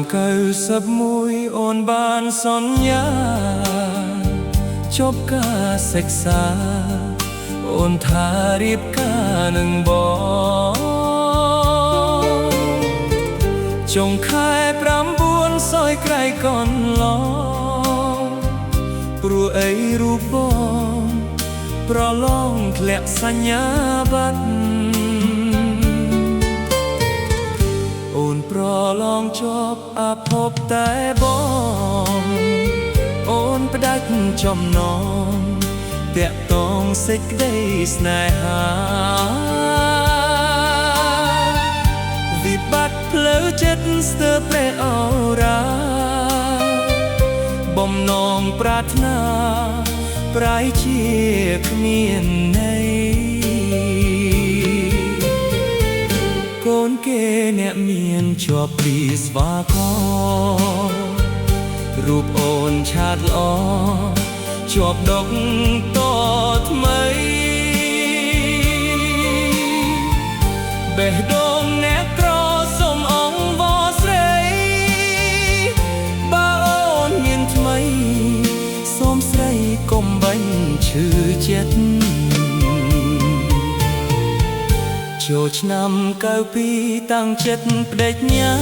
91អូនបានសន្យាជប់ការសិក្សាអូនថារៀបការនឹងបងចុងខែ9សយក្រៃកនឡងព្រោះអីរូបបងប្រឡងធ្លាក់សញ្ញាបត្រអូនប្រឡងជាប់អភពតែបងអូនផ្ដាច់ចំណងតាក់ទងសេចក្តីស្នេហាវិបត្តិផ្លូវចិត្តស្ទើរប្រេះអរ៉ាបំណងប្រាថ្នាប្រៃជាគ្មានន័យកូនគេអ្នកមានជាប់ពីស្វាករូបអូនឆាតល្អជាប់ដុកតថ្មីបេះដូងអ្នកក្រសុំអង្វរស្រីបើអូនមានថ្មីសូមស្រីកុំបាញ់ឈឺចិត្តចូលឆ្នាំ92តាំងចិត្តបដិញ្ញា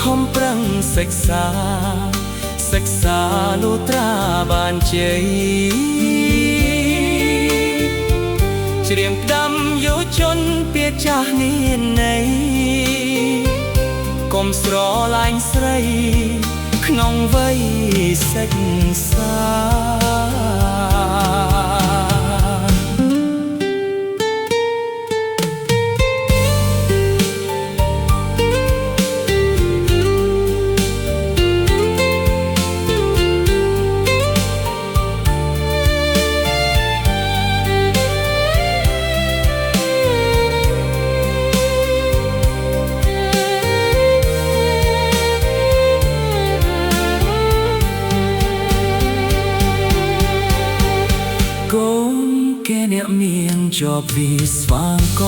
ខំប្រឹងសិក្សាលុត្រាបានជ័យច្រៀងផ្ដាំយុវជនពាក្យចាស់មានន័យកុំស្រឡាញ់ស្រីក្នុងវ័យសិក្សាអ្នកមានជាប់ពីស្វាក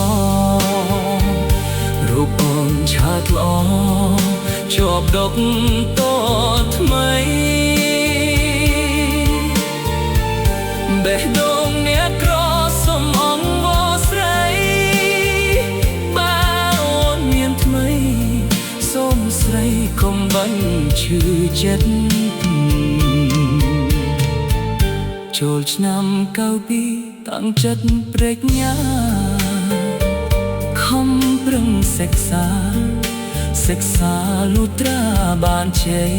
រូបអូនឆាតល្អជាប់ដុកតថ្មីបេះដូងអ្នកក្រសុំអង្វរស្រីបើអូនមានថ្មីសូមស្រីកុំបាញ់ឈឺចិត្តចូលឆ្នាំ92តាំងចិត្តប្រេកញ្ញាខំប្រឹងសិក្សាលុត្រាបានជ័យ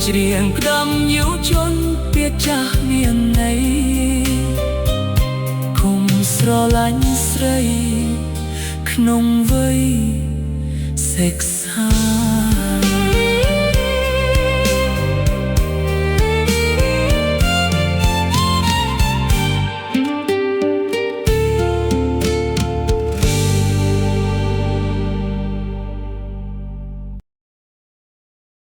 ច្រៀងផ្ដាំយុវជនពាក្យចាស់មានន័យគុំស្រឡាញ់ស្រីក្នុងវ័យសិក្សា